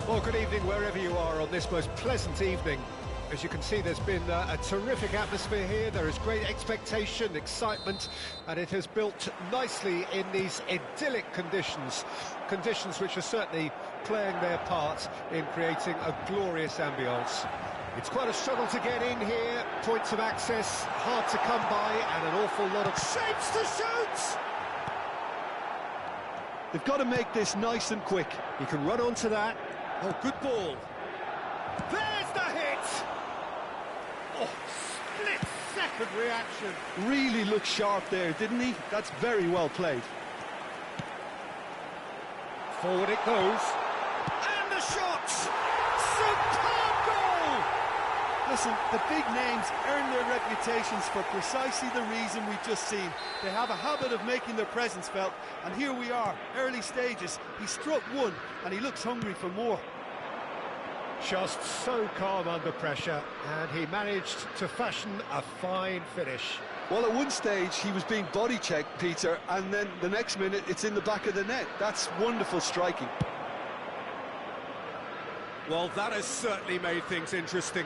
Well, good evening wherever you are on this most pleasant evening. As you can see, there's been a terrific atmosphere here. There is great expectation, excitement, and it has built nicely in these idyllic conditions. Conditions which are certainly playing their part in creating a glorious ambience. It's quite a struggle to get in here. Points of access hard to come by, and an awful lot of shapes to shoot! They've got to make this nice and quick. He can run onto that. Oh, good ball. There's the hit! Oh, split-second reaction. Really looked sharp there, didn't he? That's very well played. Forward it goes. And the shot! Superb goal! Listen, the big names earn their reputations for precisely the reason we've just seen. They have a habit of making their presence felt, and here we are, early stages. He struck one, and he looks hungry for more. Just so calm under pressure, and he managed to fashion a fine finish. Well, at one stage, he was being body-checked, Peter, and then the next minute, it's in the back of the net. That's wonderful striking. Well, that has certainly made things interesting.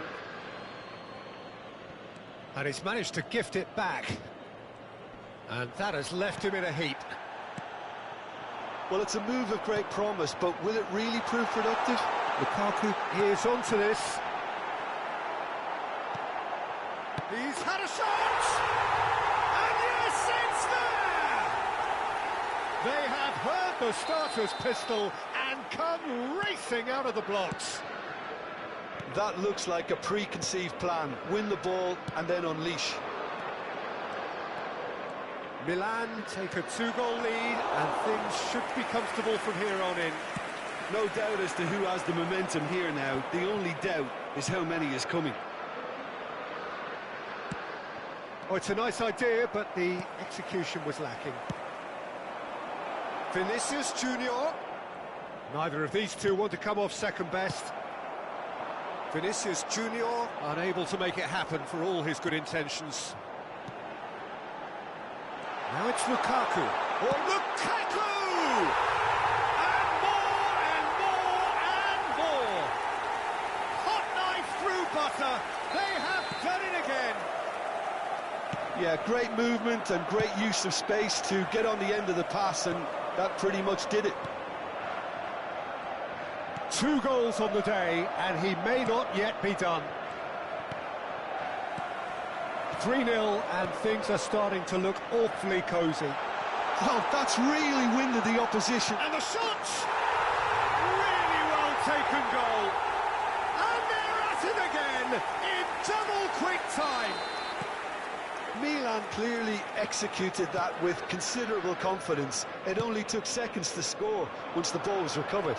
And he's managed to gift it back. And that has left him in a heap. Well, it's a move of great promise, but will it really prove productive? Lukaku is onto this. He's had a shot! And yes, it's there! They have heard the starter's pistol and come racing out of the blocks. That looks like a preconceived plan. Win the ball and then unleash. Milan take a 2-goal lead, and things should be comfortable from here on in. No doubt as to who has the momentum here now. The only doubt is how many is coming. Oh, it's a nice idea, but the execution was lacking. Vinicius Junior. Neither of these two want to come off second best. Vinicius Junior unable to make it happen for all his good intentions. Now it's Lukaku. Oh, Lukaku! And more and more and more. Hot knife through butter. They have done it again. Yeah, great movement and great use of space to get on the end of the pass, and that pretty much did it. 2 goals on the day, and he may not yet be done. 3-0, and things are starting to look awfully cosy. Well, that's really winded the opposition. And the shot! Really well taken goal. And they're at it again in double quick time. Milan clearly executed that with considerable confidence. It only took seconds to score once the ball was recovered.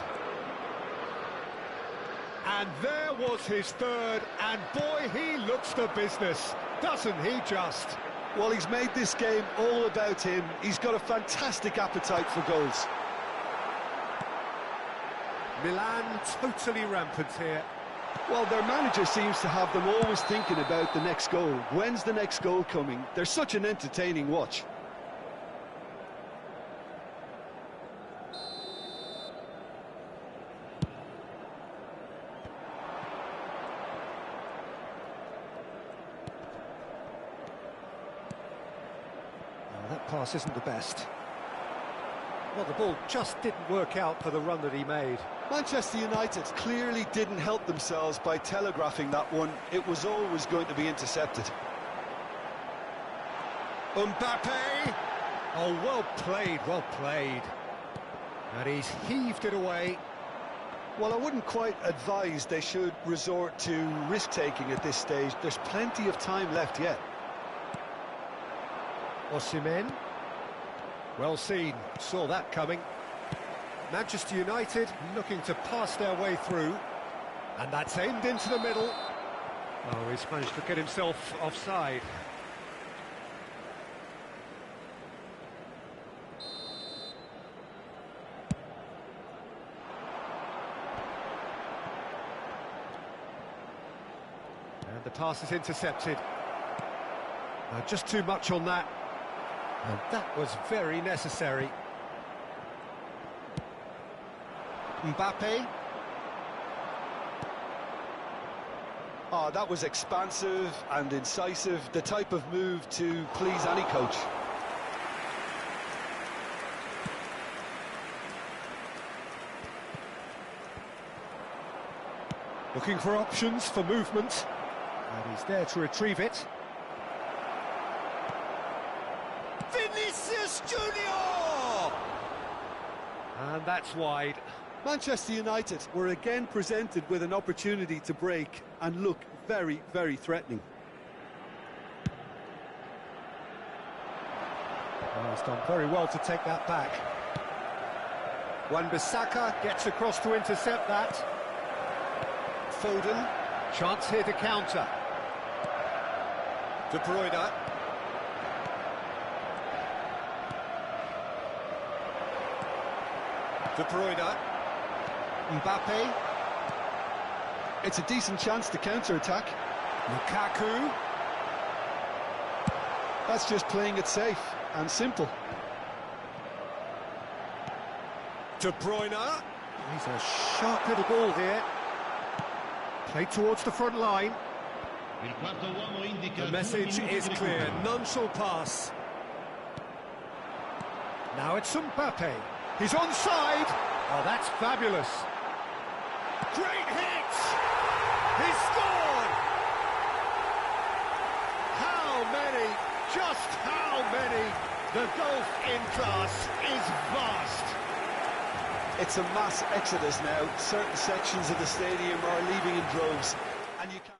And there was his third, and boy, he looks the business, doesn't he just? Well, he's made this game all about him. He's got a fantastic appetite for goals. Milan totally rampant here. Well, their manager seems to have them always thinking about the next goal. When's the next goal coming? They're such an entertaining watch. That pass isn't the best. Well, the ball just didn't work out for the run that he made. Manchester United clearly didn't help themselves by telegraphing that one. It was always going to be intercepted. Mbappe! Oh, well played, well played. And he's heaved it away. Well, I wouldn't quite advise they should resort to risk-taking at this stage. There's plenty of time left yet. Osimhen. Well seen, saw that coming. Manchester United looking to pass their way through. And that's aimed into the middle. Oh, he's managed to get himself offside. And the pass is intercepted. Just too much on that. And that was very necessary. Mbappe. Oh, that was expansive and incisive, the type of move to please any coach. Looking for options for movement. And he's there to retrieve it. Vinicius Junior! And that's wide. Manchester United were again presented with an opportunity to break and look very, very threatening. Well, he's done very well to take that back. Wan-Bissaka gets across to intercept that. Foden, chance here to counter. De Bruyne. De Bruyne. Mbappe. It's a decent chance to counter-attack. Lukaku. That's just playing it safe and simple. De Bruyne. He's a sharp little ball here. Played towards the front line. The message is clear, none shall pass. Now it's Mbappe. He's onside. Oh, that's fabulous. Great hit! He scored! How many? Just how many? The gulf in class is vast. It's a mass exodus now. Certain sections of the stadium are leaving in droves, and you can't...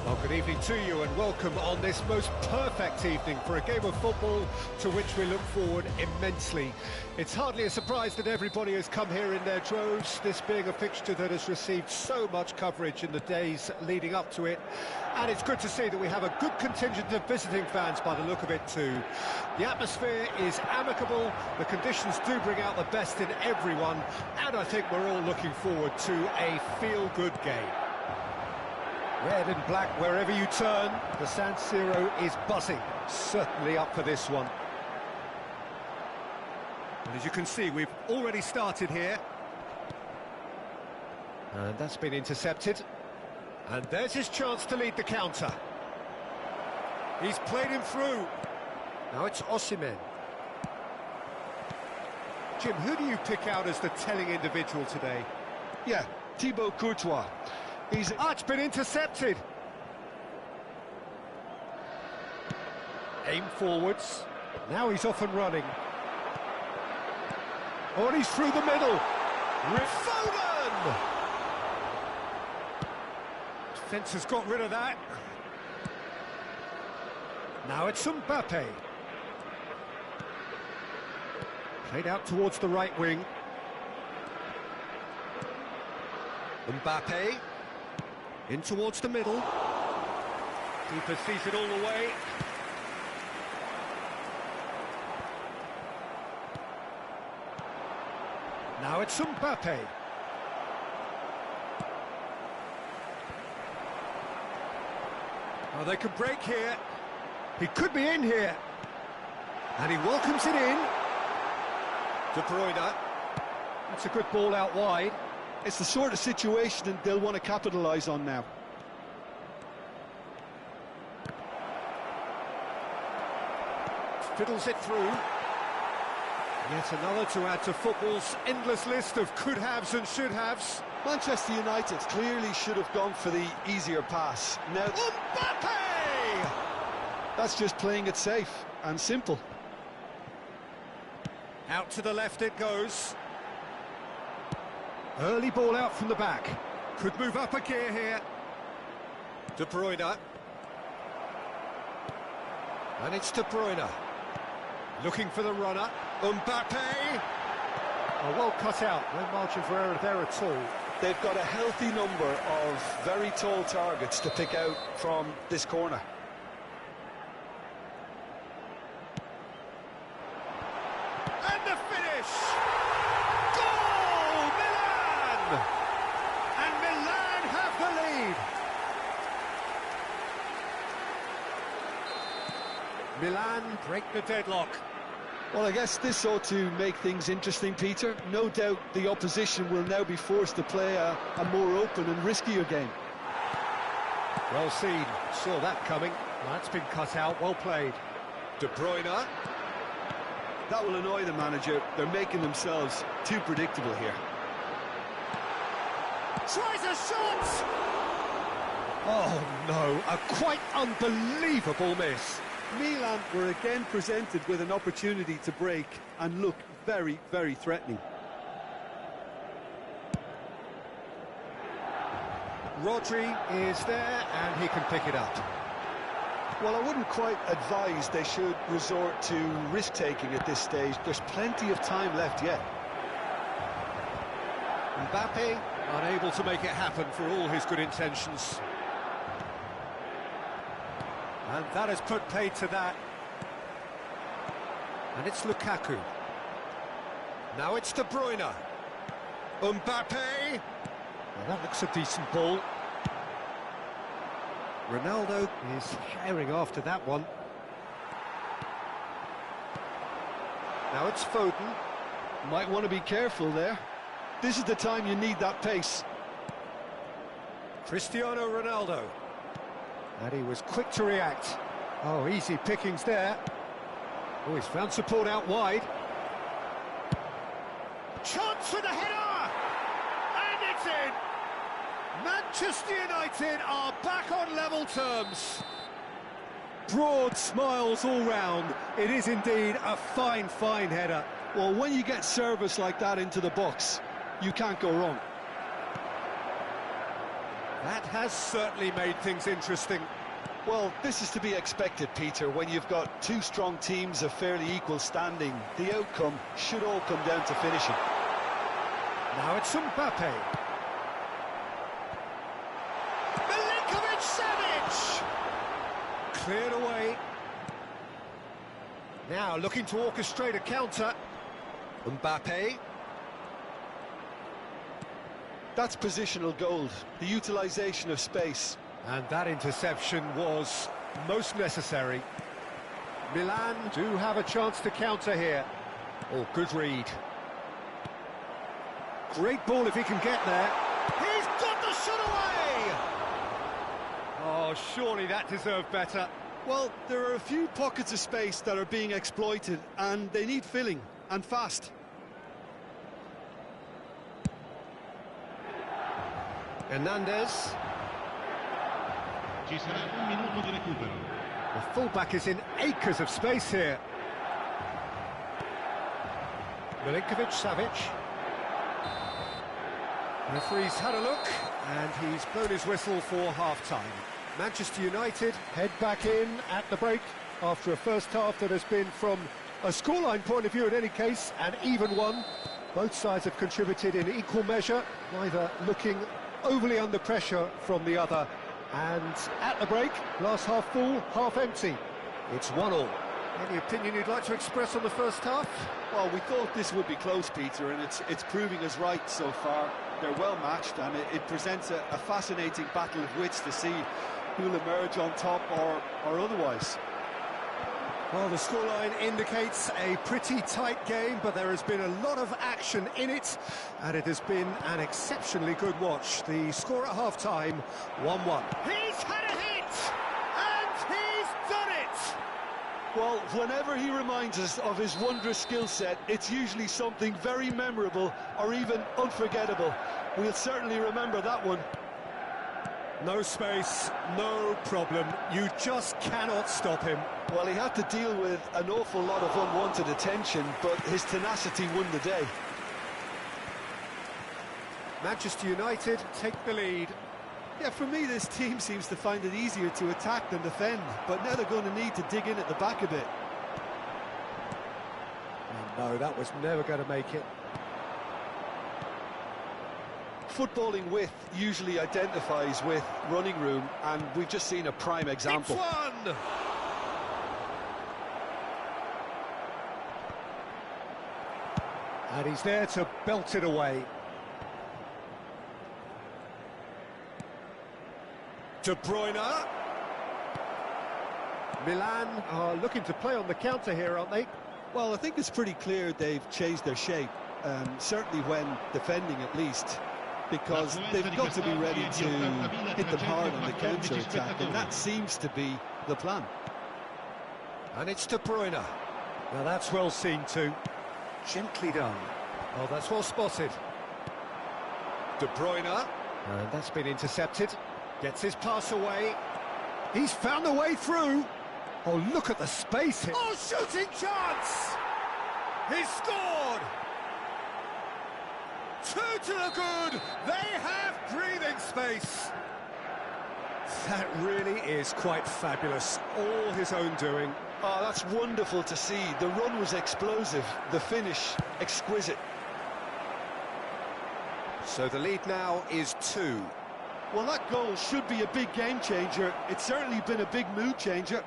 Well, good evening to you and welcome on this most perfect evening for a game of football to which we look forward immensely. It's hardly a surprise that everybody has come here in their droves, this being a fixture that has received so much coverage in the days leading up to it. And it's good to see that we have a good contingent of visiting fans by the look of it too. The atmosphere is amicable, the conditions do bring out the best in everyone, and I think we're all looking forward to a feel-good game. Red and black wherever you turn, the San Siro is buzzing, certainly up for this one. And as you can see, we've already started here. And that's been intercepted. And there's his chance to lead the counter. He's played him through. Now it's Osimhen. Jim, who do you pick out as the telling individual today? Yeah, Thibaut Courtois. He's... It's been intercepted. Aim forwards. Now he's off and running. Oh, and he's through the middle. Foden! Defence has got rid of that. Now it's Mbappe. Played out towards the right wing. Mbappe. In towards the middle. Keeper sees it all the way. Now it's Mbappe. Oh, they can break here. He could be in here. And he welcomes it in. De Bruyne. That's a good ball out wide. It's the sort of situation that they'll want to capitalise on now. Fiddles it through. Yet another to add to football's endless list of could-haves and should-haves. Manchester United clearly should have gone for the easier pass. Now, Mbappe! That's just playing it safe and simple. Out to the left it goes. Early ball out from the back. Could move up a gear here. De Bruyne. And it's De Bruyne. Looking for the runner. Mbappe! Oh, well cut out. No margin for error there at all. They've got a healthy number of very tall targets to pick out from this corner. And the finish! Goal! Milan! And Milan have the lead. Milan break the deadlock. Well, I guess this ought to make things interesting, Peter. No doubt the opposition will now be forced to play a more open and riskier game. Well seen. Saw that coming. That's been cut out. Well played. De Bruyne. That will annoy the manager. They're making themselves too predictable here. Tries a shot! Oh, no. A quite unbelievable miss. Milan were again presented with an opportunity to break and look very, very threatening. Rodri is there and he can pick it up. Well, I wouldn't quite advise they should resort to risk-taking at this stage. There's plenty of time left yet. Mbappe unable to make it happen for all his good intentions. And that has put paid to that. And it's Lukaku. Now it's De Bruyne. Mbappe. Well, that looks a decent ball. Ronaldo is sharing after that one. Now it's Foden. Might want to be careful there. This is the time you need that pace. Cristiano Ronaldo. And he was quick to react. Oh, easy pickings there. Oh, he's found support out wide. Chance for the header! And it's in! Manchester United are back on level terms. Broad smiles all round. It is indeed a fine, fine header. Well, when you get service like that into the box, you can't go wrong. That has certainly made things interesting. Well, this is to be expected, Peter, when you've got two strong teams of fairly equal standing. The outcome should all come down to finishing. Now it's Mbappe. Milinkovic-Savic! Cleared away. Now looking to orchestrate a counter. Mbappe. That's positional gold, the utilisation of space. And that interception was most necessary. Milan do have a chance to counter here. Oh, good read. Great ball if he can get there. He's got the shot away! Oh, surely that deserved better. Well, there are a few pockets of space that are being exploited, and they need filling, and fast. Hernandez. Ci sarà un minuto di recupero. The fullback is in acres of space here. Milinkovic-Savic. Referee's had a look, and he's blown his whistle for half-time. Manchester United head back in at the break after a first half that has been, from a scoreline point of view in any case, an even one. Both sides have contributed in equal measure, neither looking overly under pressure from the other. And at the break, glass half full, half empty. It's 1-1. Any opinion you'd like to express on the first half? Well, we thought this would be close, Peter, and it's proving us right so far. They're well matched, and it presents a fascinating battle of wits to see who'll emerge on top or otherwise. Well, the scoreline indicates a pretty tight game, but there has been a lot of action in it, and it has been an exceptionally good watch. The score at half-time, 1-1. He's had a hit, and he's done it! Well, whenever he reminds us of his wondrous skill set, it's usually something very memorable or even unforgettable. We'll certainly remember that one. No space, no problem. You just cannot stop him. Well, he had to deal with an awful lot of unwanted attention, but his tenacity won the day. Manchester United take the lead. Yeah, for me, this team seems to find it easier to attack than defend, but now they're going to need to dig in at the back a bit. Oh, no, that was never going to make it. Footballing width usually identifies with running room, and we've just seen a prime example. It's one! And he's there to belt it away. De Bruyne. Milan are looking to play on the counter here, aren't they? Well, I think it's pretty clear they've changed their shape, certainly when defending at least, because they've got to be ready to hit them hard on the counter-attack, and that seems to be the plan. And it's De Bruyne. Now that's well seen too. Gently done. Oh, that's well spotted. De Bruyne. And that's been intercepted. Gets his pass away. He's found a way through. Oh, look at the space here. Oh, shooting chance! He's scored! 2 to the good. They have breathing space. That really is quite fabulous. All his own doing. Oh, that's wonderful to see. The run was explosive, the finish exquisite. So the lead now is 2. Well, that goal should be a big game changer. It's certainly been a big mood changer.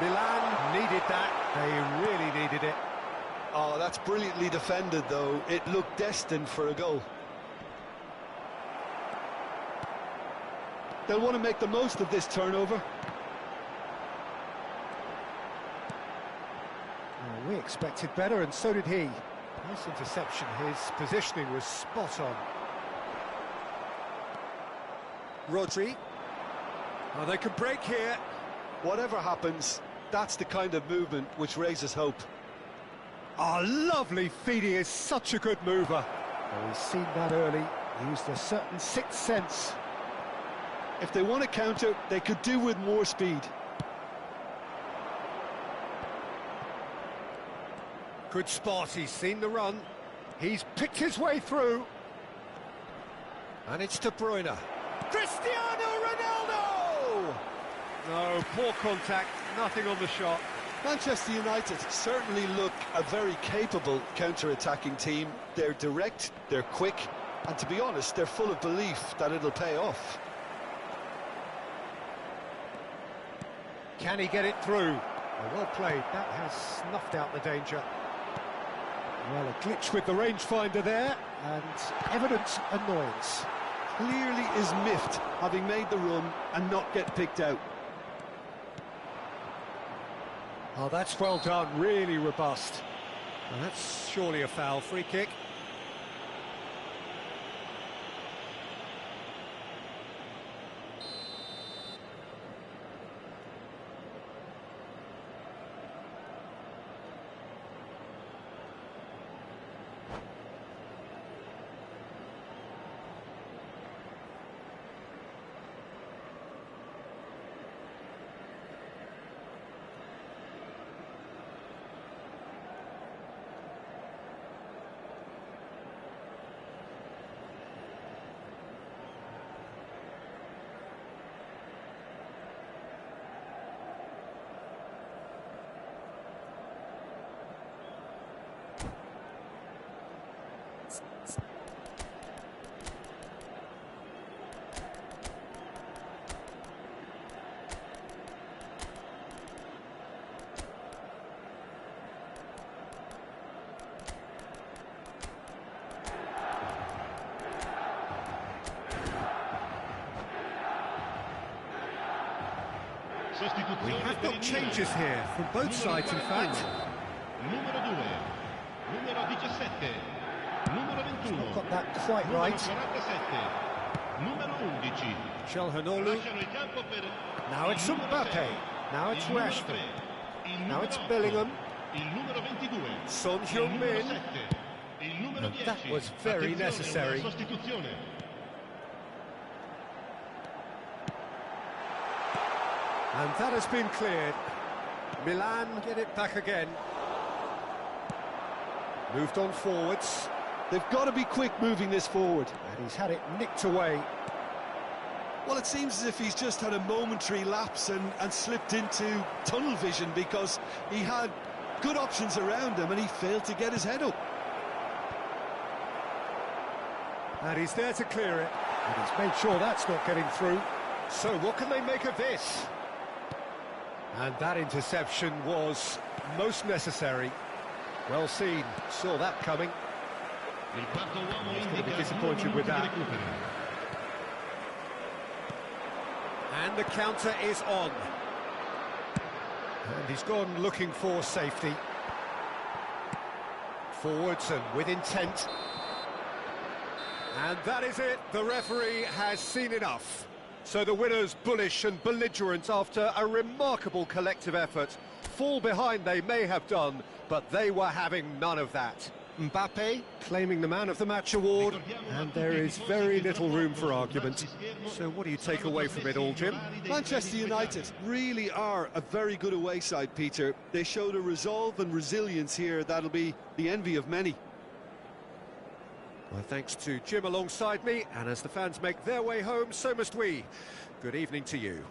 Milan needed that. They really needed it. Oh, that's brilliantly defended, though. It looked destined for a goal. They'll want to make the most of this turnover. We expected better, and so did he. Nice interception. His positioning was spot on. Rodri. Oh, they could break here. Whatever happens, that's the kind of movement which raises hope. Oh, lovely feed. He is such a good mover. Oh, he's seen that early. Used a certain sixth sense. If they want to counter, they could do with more speed. Good spot. He's seen the run. He's picked his way through. And it's De Bruyne. Cristiano Ronaldo! No, poor contact. Nothing on the shot. Manchester United certainly look a very capable counter-attacking team. They're direct, they're quick, and to be honest, they're full of belief that it'll pay off. Can he get it through? Oh, well played. That has snuffed out the danger. Well, a glitch with the rangefinder there, and evident annoyance. Clearly is miffed, having made the run and not get picked out. Oh, that's well done, really robust. And that's surely a foul. Free kick. We have got changes here from both sides, in fact. Numero 2, numero 17, numero 21. Not got that quite right. Numero 11. Calhanoglu. Now it's Mbappe. Now it's Rashford. Now it's Bellingham. Son Heung-min. And that was very necessary. And that has been cleared. Milan get it back again. Moved on forwards. They've got to be quick moving this forward. And he's had it nicked away. Well, it seems as if he's just had a momentary lapse and slipped into tunnel vision, because he had good options around him and he failed to get his head up. And he's there to clear it. And he's made sure that's not getting through. So what can they make of this? And that interception was most necessary. Well seen, saw that coming. He's going to be disappointed with that. And the counter is on. And he's gone looking for safety. Forwards and with intent. And that is it, the referee has seen enough. So the winners bullish and belligerent after a remarkable collective effort. Fall behind they may have done, but they were having none of that. Mbappe claiming the Man of the Match award, and there is very little room for argument. So what do you take away from it all, Jim? Manchester United really are a very good away side, Peter. They showed a resolve and resilience here that'll be the envy of many. Well, thanks to Jim alongside me, and as the fans make their way home, so must we. Good evening to you.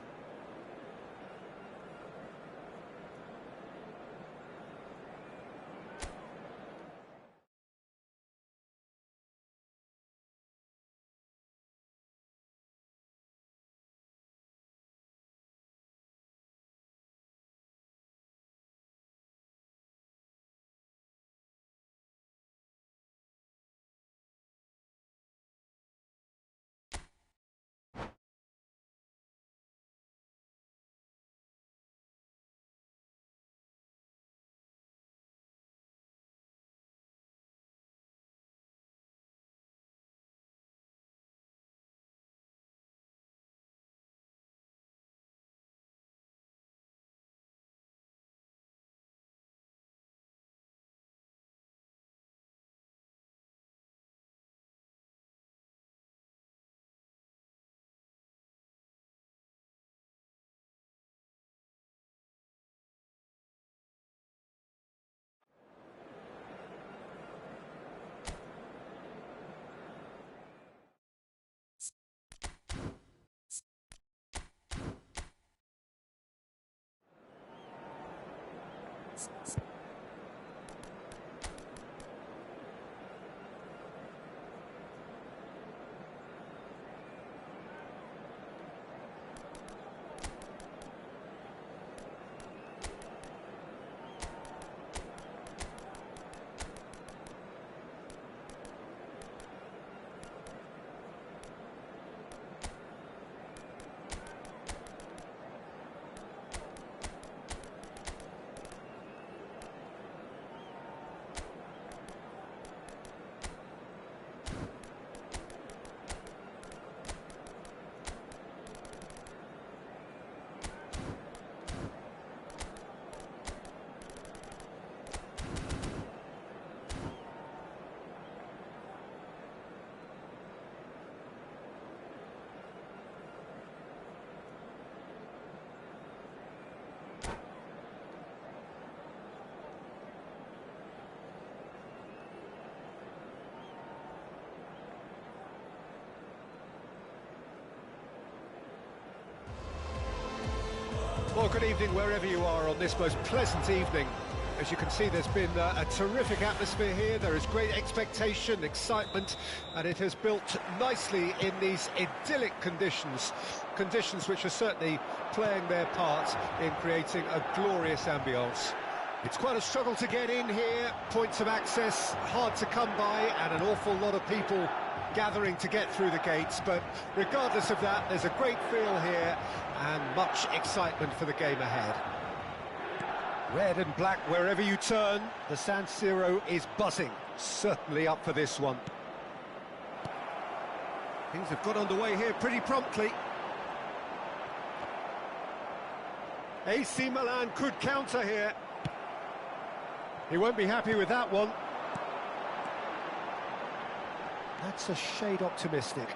Well, good evening wherever you are on this most pleasant evening. As you can see, there's been a terrific atmosphere here. There is great expectation, excitement, and it has built nicely in these idyllic conditions. Conditions which are certainly playing their part in creating a glorious ambience. It's quite a struggle to get in here, points of access hard to come by, and an awful lot of people gathering to get through the gates, but regardless of that, there's a great feel here and much excitement for the game ahead. Red and black wherever you turn, the San Siro is buzzing. Certainly up for this one. Things have got underway here pretty promptly. AC Milan could counter here. He won't be happy with that one. That's a shade optimistic.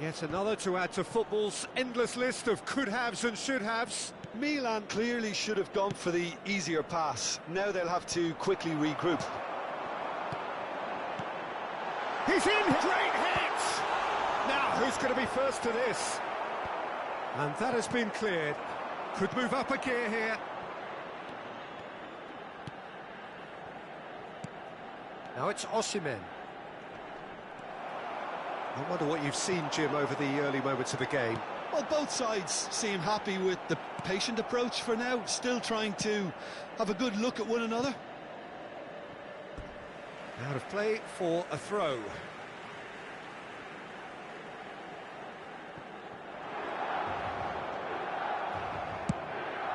Yet another to add to football's endless list of could-haves and should-haves. Milan clearly should have gone for the easier pass. Now they'll have to quickly regroup. He's in! Great hit! Now, who's going to be first to this? And that has been cleared. Could move up a gear here. Now it's Osimhen. I wonder what you've seen, Jim, over the early moments of the game. Well, both sides seem happy with the patient approach for now, still trying to have a good look at one another. Out of play for a throw.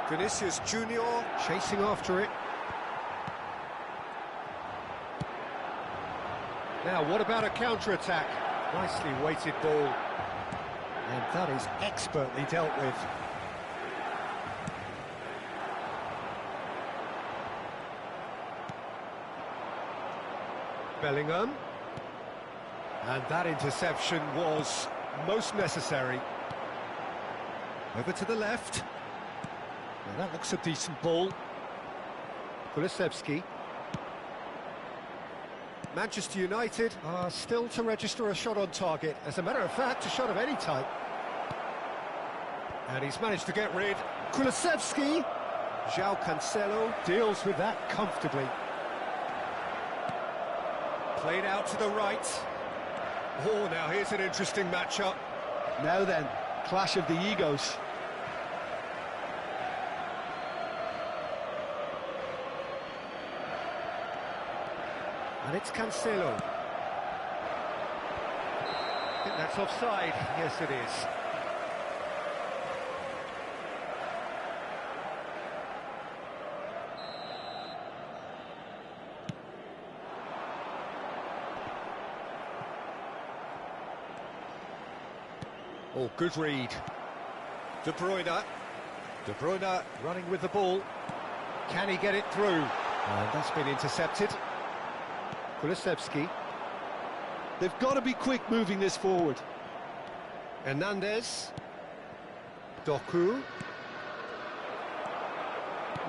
Vinicius Junior chasing after it. Now, what about a counter-attack? Nicely weighted ball. And that is expertly dealt with. Bellingham. And that interception was most necessary. Over to the left. Now that looks a decent ball. Kulusevski. Manchester United are still to register a shot on target. As a matter of fact, a shot of any type. And he's managed to get rid. Kulusevski. João Cancelo deals with that comfortably. Played out to the right. Oh, now here's an interesting matchup. Now then, clash of the egos. And it's Cancelo. I think that's offside. Yes, it is. Oh, good read. De Bruyne. De Bruyne running with the ball. Can he get it through? And that's been intercepted. Kulusevski. They've got to be quick moving this forward. Hernandez. Doku.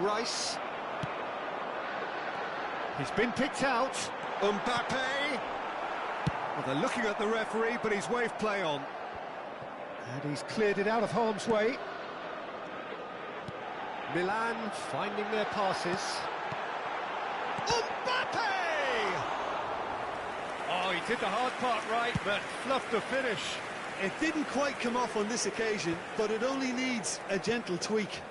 Rice. He's been picked out. Mbappe. Well, they're looking at the referee, but he's waved play on. And he's cleared it out of harm's way. Milan finding their passes. Mbappe! Oh, he did the hard part right, but fluffed the finish. It didn't quite come off on this occasion, but it only needs a gentle tweak.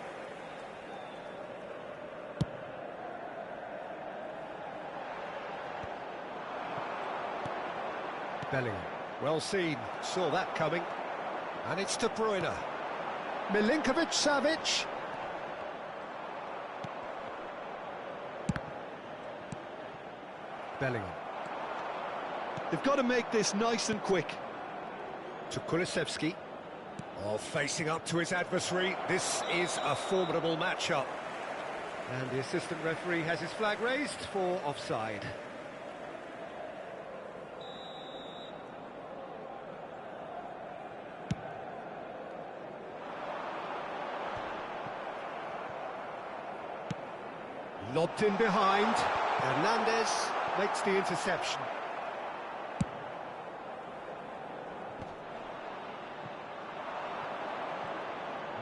Bellingham, well seen, saw that coming. And it's De Bruyne. Milinkovic-Savic. Bellingham. They've got to make this nice and quick. To Kulusevski. Oh, facing up to his adversary. This is a formidable matchup. And the assistant referee has his flag raised for offside. Lobbed in behind. Hernandez makes the interception.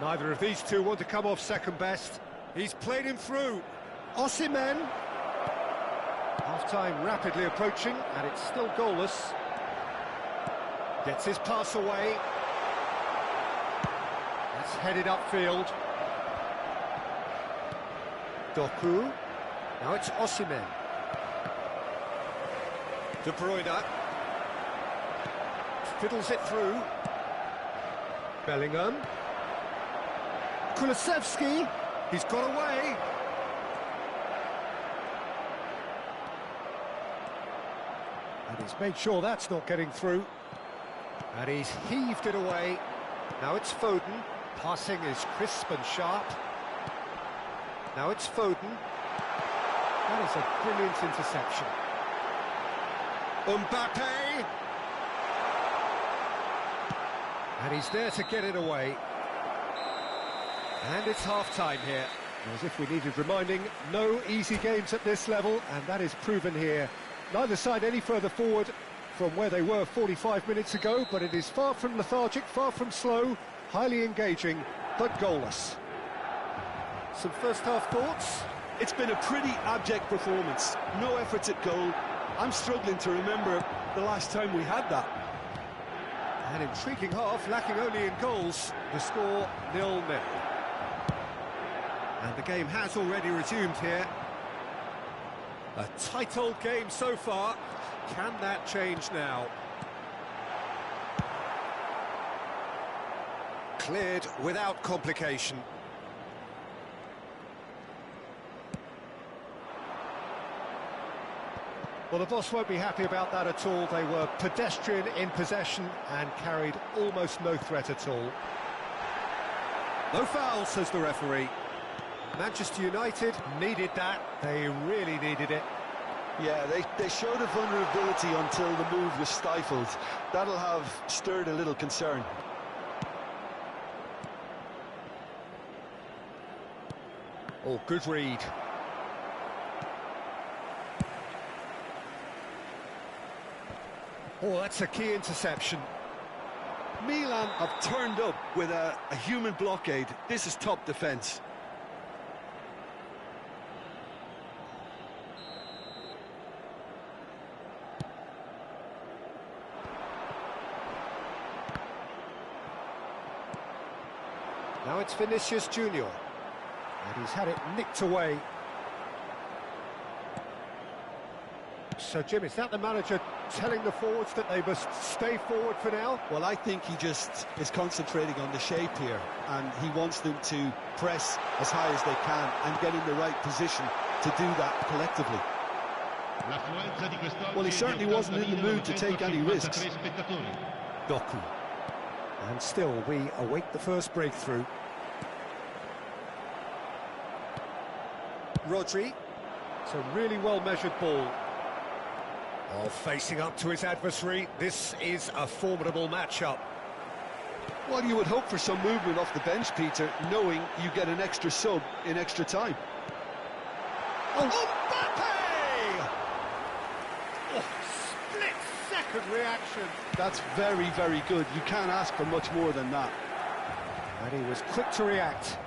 Neither of these two want to come off second best. He's played him through. Osimhen. Half-time rapidly approaching, and it's still goalless. Gets his pass away. That's headed upfield. Doku. Now it's Osimhen. De Bruyne. Fiddles it through. Bellingham. Kulusevski. He's got away. And he's made sure that's not getting through. And he's heaved it away. Now it's Foden. Passing is crisp and sharp. Now it's Foden. That is a brilliant interception. Mbappe. And he's there to get it away. And it's half-time here. As if we needed reminding, no easy games at this level, and that is proven here. Neither side any further forward from where they were 45 minutes ago, but it is far from lethargic, far from slow, highly engaging, but goalless. Some first-half thoughts? It's been a pretty abject performance. No efforts at goal. I'm struggling to remember the last time we had that. An intriguing half, lacking only in goals. The score 0-0. And the game has already resumed here. A tight old game so far. Can that change now? Cleared without complication. Well, the boss won't be happy about that at all. They were pedestrian in possession and carried almost no threat at all. No foul, says the referee. Manchester United needed that. They really needed it. Yeah, they showed a vulnerability until the move was stifled. That'll have stirred a little concern. Oh, good read. Oh, that's a key interception. Milan have turned up with a human blockade. This is top defence. Now it's Vinicius Junior. And he's had it nicked away. So, Jim, is that the manager telling the forwards that they must stay forward for now? Well, I think he just is concentrating on the shape here, and he wants them to press as high as they can and get in the right position to do that collectively. Well, he certainly wasn't in the mood to take any risks. Doku. And still, we await the first breakthrough. Rodri. It's a really well-measured ball. Oh, facing up to his adversary, this is a formidable matchup. Well, you would hope for some movement off the bench, Peter, knowing you get an extra sub in extra time. Oh, Mbappe! Oh, split-second reaction. That's very, very good. You can't ask for much more than that. And he was quick to react.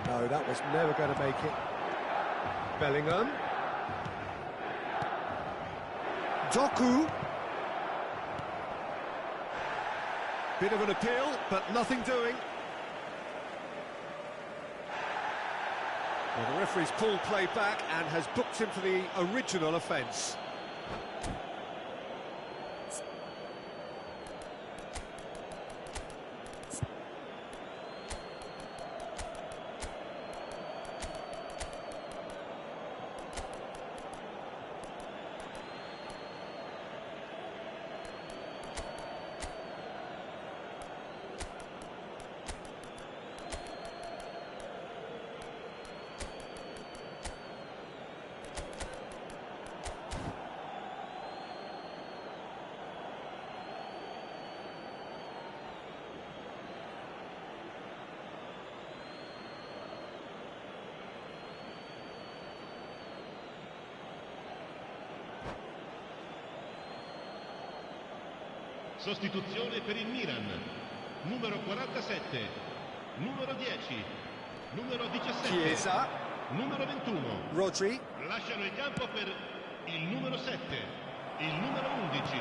No, that was never going to make it. Bellingham. Doku. Bit of an appeal, but nothing doing. Well, the referee's pulled play back and has booked him for the original offence. Sostituzione per il Milan. Numero 47, numero 10, numero 17, Chiesa. numero 21. Rodri. Lasciano il campo per il numero 7, il numero 11,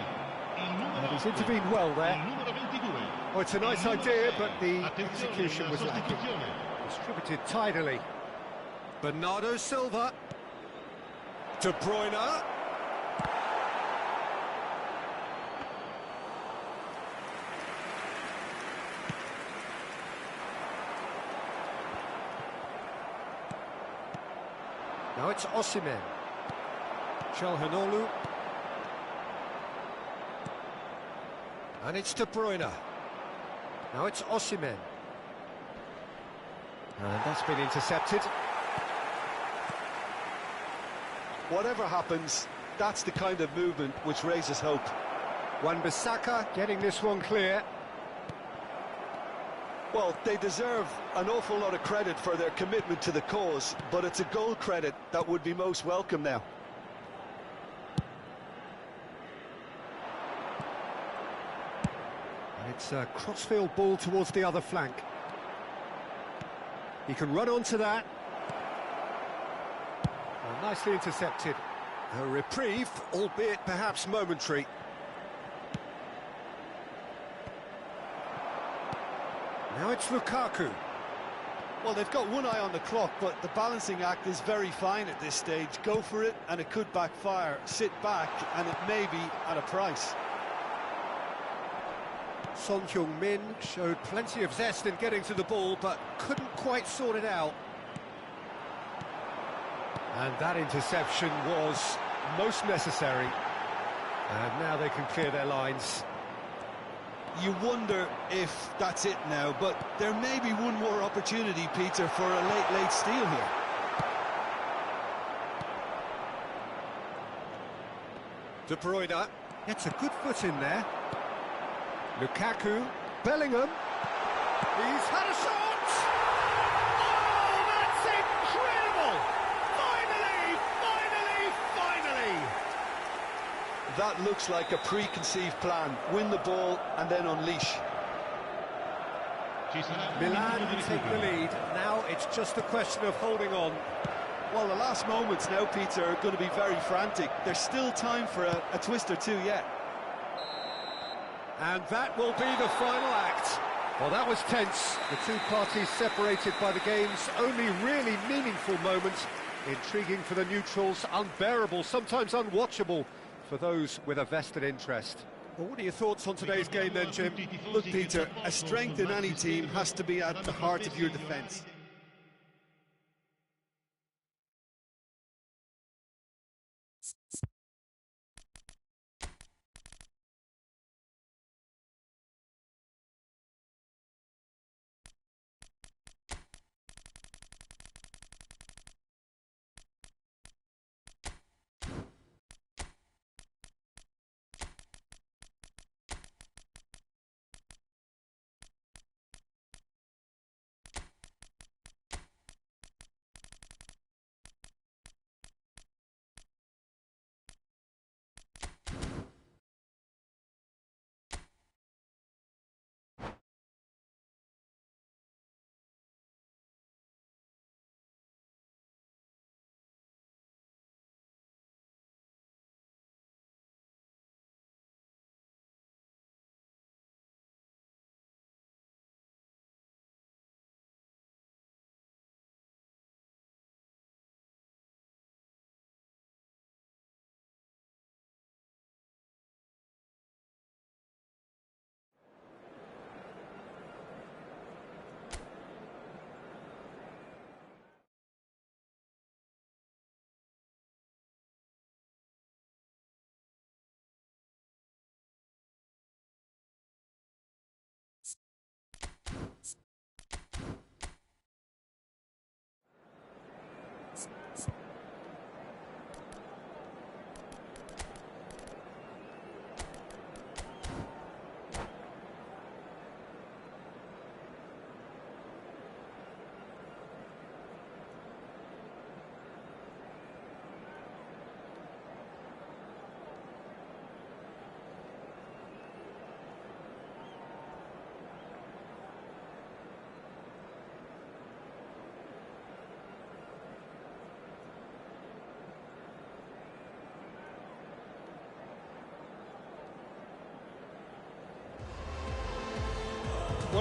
il numero He's 8, intervened well there. il numero 22. Oh, it's a nice il numero idea, 6. but the Attenzione, execution una was lacking. sostituzione. Distributed tidily. Bernardo Silva. De Bruyne. Now it's Osimhen. Çalhanoğlu. And it's De Bruyne. Now it's Osimhen. And that's been intercepted. Whatever happens, that's the kind of movement which raises hope. Wan-Bissaka getting this one clear. Well, they deserve an awful lot of credit for their commitment to the cause, but it's a goal credit that would be most welcome now. And it's a crossfield ball towards the other flank. He can run onto that. Oh, nicely intercepted. A reprieve, albeit perhaps momentary. Now it's Lukaku. Well, they've got one eye on the clock, but the balancing act is very fine at this stage. Go for it, and it could backfire. Sit back, and it may be at a price. Son Heung-min showed plenty of zest in getting to the ball, but couldn't quite sort it out. And that interception was most necessary. And now they can clear their lines. You wonder if that's it now, but there may be one more opportunity, Peter, for a late steal here. De Bruyne gets a good foot in there. Lukaku, Bellingham. He's had a shot! Oh, that's incredible! Finally! That looks like a preconceived plan. Win the ball and then unleash. Milan take the lead. Now it's just a question of holding on. Well, the last moments now, Peter, are going to be very frantic. There's still time for a twist or two yet. And that will be the final act. Well, that was tense. The two parties separated by the game's only really meaningful moment. Intriguing for the neutrals, unbearable, sometimes unwatchable for those with a vested interest. Well, what are your thoughts on today's game then, Jim? Look, Peter, a strength in any team has to be at the heart of your defence.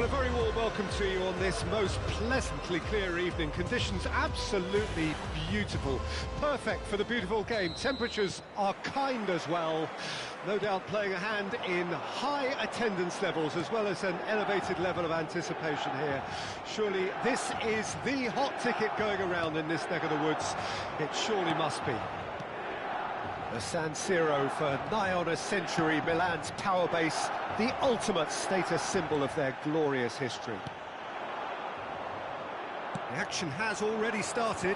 Well, a very warm welcome to you on this most pleasantly clear evening. Conditions absolutely beautiful. Perfect for the beautiful game. Temperatures are kind as well. No doubt playing a hand in high attendance levels as well as an elevated level of anticipation here. Surely this is the hot ticket going around in this neck of the woods. It surely must be. The San Siro for nigh on a century, Milan's power base, the ultimate status symbol of their glorious history. The action has already started.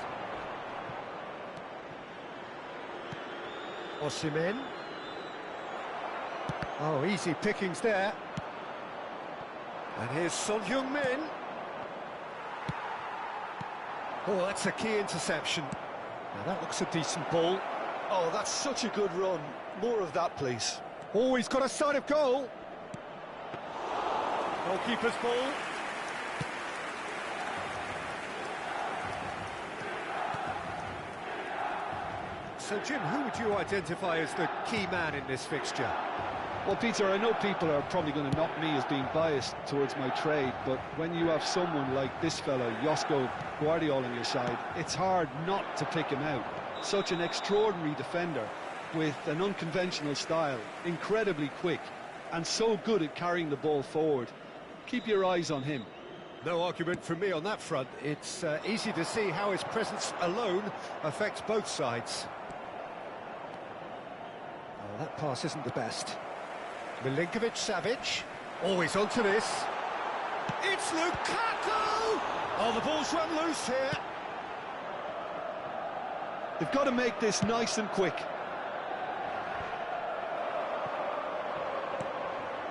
Osimhen. Oh, easy pickings there. And here's Son Heung-min. Oh, that's a key interception. Now that looks a decent ball. Oh, that's such a good run. More of that, please. Oh, he's got a sight of goal. Goalkeeper's ball. So, Jim, who would you identify as the key man in this fixture? Well, Peter, I know people are probably going to knock me as being biased towards my trade, but when you have someone like this fella, Josko Gvardiol, on your side, it's hard not to pick him out. Such an extraordinary defender with an unconventional style, incredibly quick, and so good at carrying the ball forward. Keep your eyes on him. No argument from me on that front. It's easy to see how his presence alone affects both sides. Oh, that pass isn't the best. Milinkovic-Savic. Always onto this. It's Lukaku! Oh, the ball's run loose here. They've got to make this nice and quick.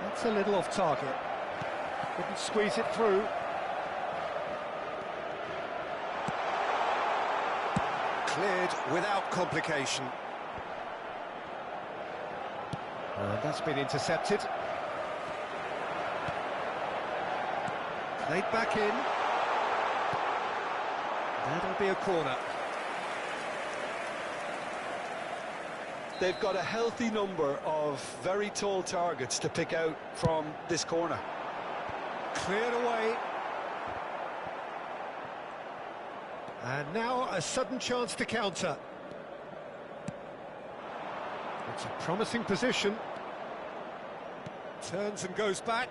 That's a little off target. Couldn't squeeze it through. Cleared without complication. And that's been intercepted. Played back in. That'll be a corner. They've got a healthy number of very tall targets to pick out from this corner. Cleared away. And now a sudden chance to counter. It's a promising position. Turns and goes back.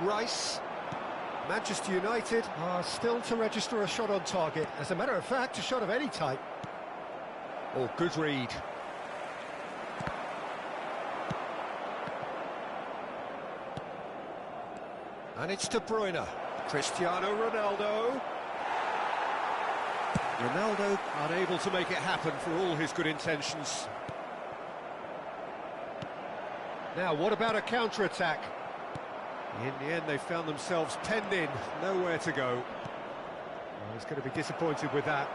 Rice. Manchester United are still to register a shot on target. As a matter of fact, a shot of any type. Oh, good read. And it's De Bruyne. Cristiano Ronaldo. Ronaldo unable to make it happen for all his good intentions. Now, what about a counter-attack? In the end, they found themselves penned in, nowhere to go. Well, he's going to be disappointed with that.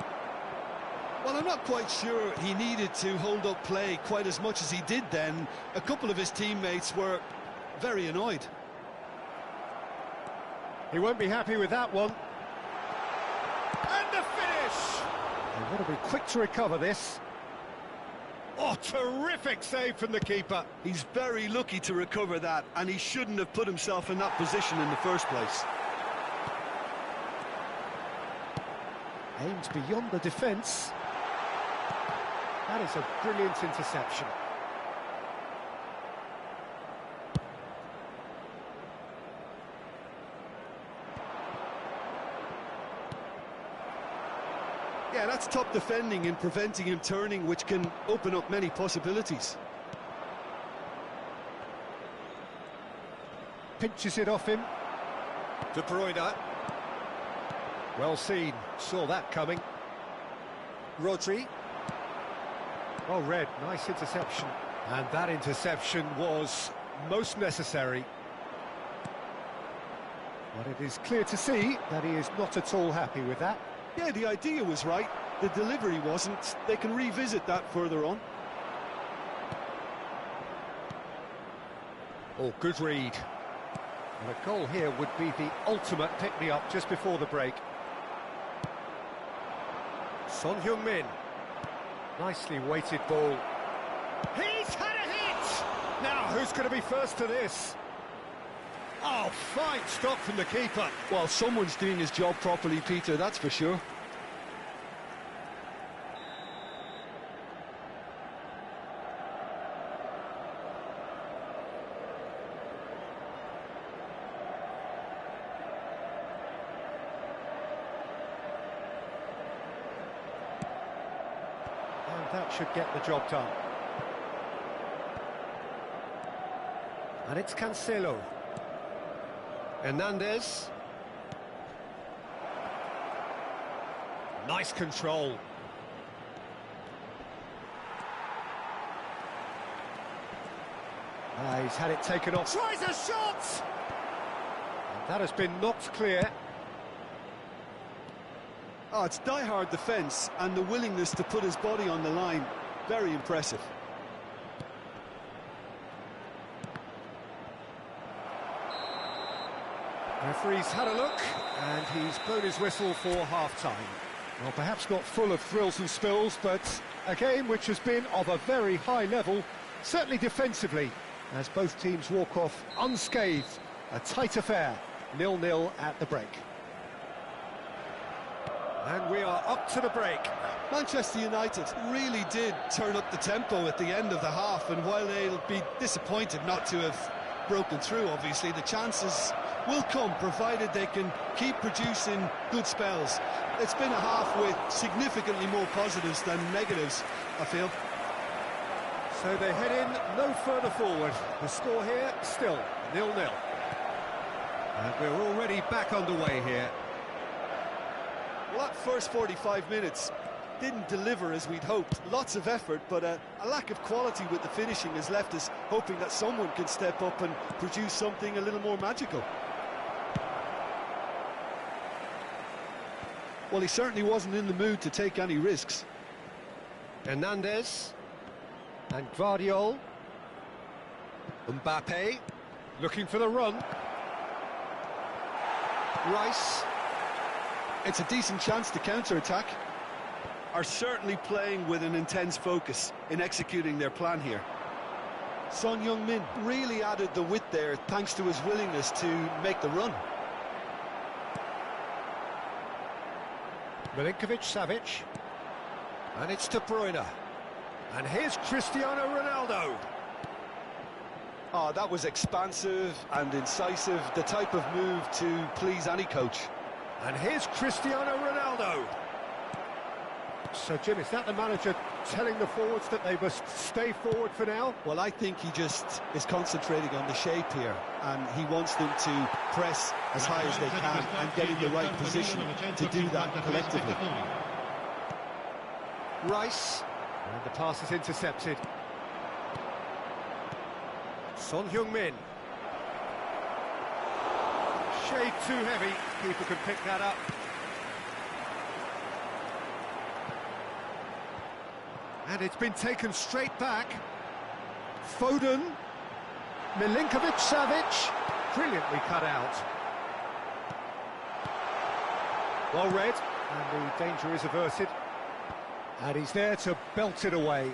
Well, I'm not quite sure he needed to hold up play quite as much as he did then. A couple of his teammates were very annoyed. He won't be happy with that one. And the finish! They've got to be quick to recover this. Oh, terrific save from the keeper. He's very lucky to recover that, and he shouldn't have put himself in that position in the first place. Aimed beyond the defence. That is a brilliant interception. Yeah, that's top defending and preventing him turning, which can open up many possibilities. Pinches it off him. De Bruyne. Well seen, saw that coming. Rodri. Well read, nice interception. And that interception was most necessary. But it is clear to see that he is not at all happy with that. Yeah, the idea was right, the delivery wasn't. They can revisit that further on. Oh, good read. And a goal here would be the ultimate pick-me-up just before the break. Son Heung-min. Nicely weighted ball. He's had a hit! Now, who's going to be first to this? Oh, fine stop from the keeper. Well, someone's doing his job properly, Peter, that's for sure. And that should get the job done. And it's Cancelo. Hernandez. Nice control. He's had it taken off. Tries a shot! And that has been knocked clear. Oh, it's die-hard defence and the willingness to put his body on the line. Very impressive. Referee's had a look, and he's blown his whistle for half-time. Well, perhaps not full of thrills and spills, but a game which has been of a very high level, certainly defensively, as both teams walk off unscathed. A tight affair, 0-0 at the break. And we are up to the break. Manchester United really did turn up the tempo at the end of the half, and while they'll be disappointed not to have broken through, obviously, the chances will come, provided they can keep producing good spells. It's been a half with significantly more positives than negatives, I feel. So they head in no further forward. The score here, still 0-0. And we're already back underway here. Well, that first 45 minutes didn't deliver as we'd hoped. Lots of effort, but a lack of quality with the finishing has left us hoping that someone can step up and produce something a little more magical. Well, he certainly wasn't in the mood to take any risks. Hernandez and Gvardiol. Mbappe looking for the run. Rice. It's a decent chance to counter-attack. Are certainly playing with an intense focus in executing their plan here. Son Heung-min really added the width there thanks to his willingness to make the run. Milinkovic-Savic. And it's De Bruyne. And here's Cristiano Ronaldo. Oh, that was expansive and incisive, the type of move to please any coach. And here's Cristiano Ronaldo. So, Jim, is that the manager telling the forwards that they must stay forward for now? Well, I think he just is concentrating on the shape here, and he wants them to press as high as they can and get in the right position to do that collectively. Rice, and the pass is intercepted. Son Heung-min. Shade too heavy, keeper can pick that up. And it's been taken straight back. Foden. Milinkovic-Savic. Brilliantly cut out. Well read, and the danger is averted. And he's there to belt it away.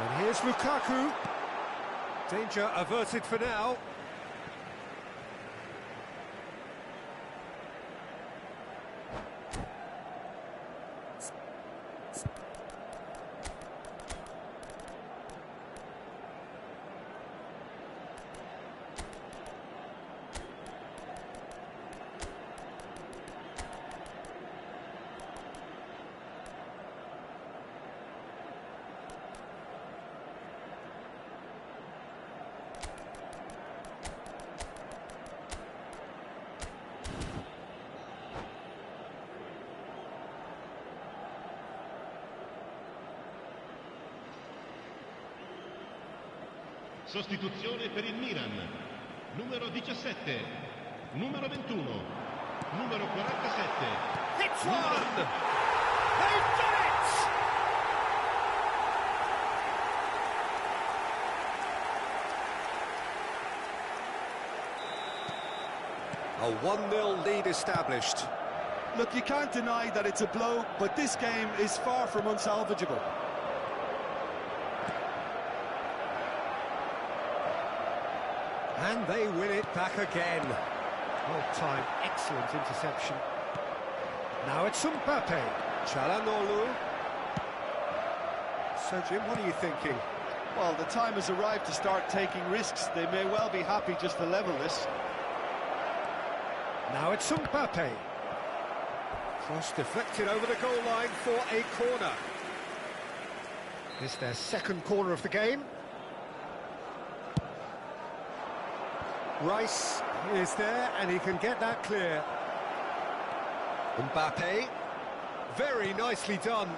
And here's Lukaku. Danger averted for now. Sostituzione per il Milan. Numero 17, numero 21, numero 47. Hits one! They've done it! A 1-0 lead established. Look, you can't deny that it's a blow, but this game is far from unsalvageable. And they win it back again. Well timed, excellent interception. Now it's Mbappe. Çalhanoğlu. So, Jim, what are you thinking? Well, the time has arrived to start taking risks. They may well be happy just to level this. Now it's Mbappe. Cross deflected over the goal line for a corner. It's their second corner of the game. Rice is there, and he can get that clear. Mbappe. Very nicely done.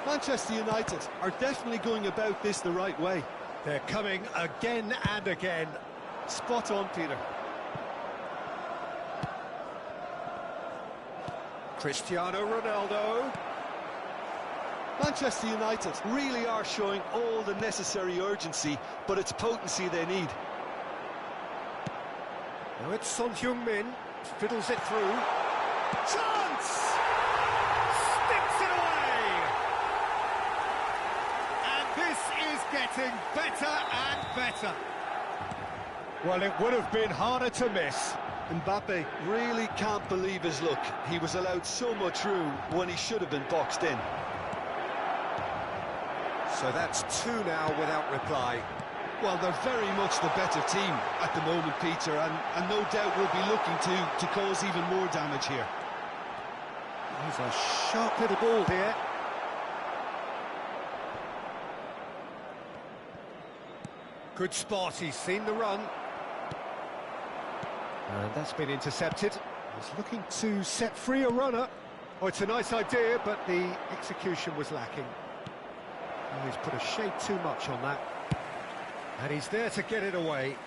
Manchester United are definitely going about this the right way. They're coming again and again. Spot on, Peter. Cristiano Ronaldo. Manchester United really are showing all the necessary urgency, but it's potency they need. Now it's Son Heung-min, fiddles it through. Chance! Sticks it away! And this is getting better and better. Well, it would have been harder to miss. Mbappe really can't believe his luck. He was allowed so much room when he should have been boxed in. So that's two now without reply. Well, they're very much the better team at the moment, Peter, and no doubt will be looking to cause even more damage here. There's a sharp little ball here. Good spot, he's seen the run. And that's been intercepted. He's looking to set free a runner. Oh, it's a nice idea, but the execution was lacking. Oh, he's put a shade too much on that. And he's there to get it away.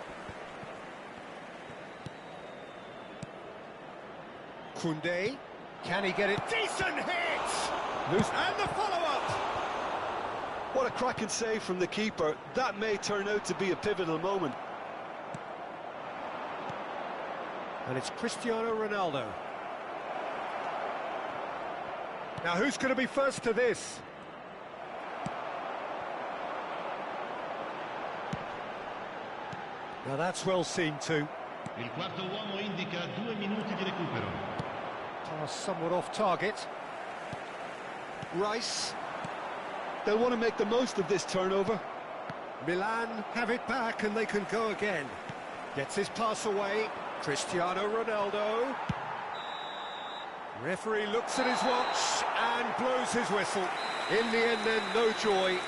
Koundé, can he get it? Decent hit! Loose. And the follow-up! What a cracking save from the keeper. That may turn out to be a pivotal moment. And it's Cristiano Ronaldo. Now who's going to be first to this? Now that's well seen too. Il quarto uomo indica 2 minuti di recupero. Pass somewhat off target. Rice. They'll want to make the most of this turnover. Milan have it back and they can go again. Gets his pass away. Cristiano Ronaldo. Referee looks at his watch and blows his whistle. In the end then, no joy.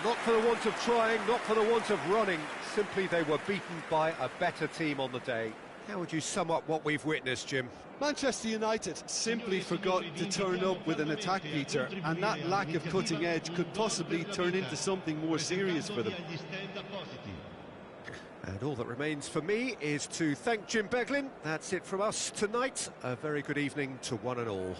Not for the want of trying, not for the want of running. Simply they were beaten by a better team on the day. How would you sum up what we've witnessed, Jim? Manchester United simply forgot to turn up with an attack, Peter, and that lack of cutting edge could possibly turn into something more serious for them. And all that remains for me is to thank Jim Beglin. That's it from us tonight. A very good evening to one and all.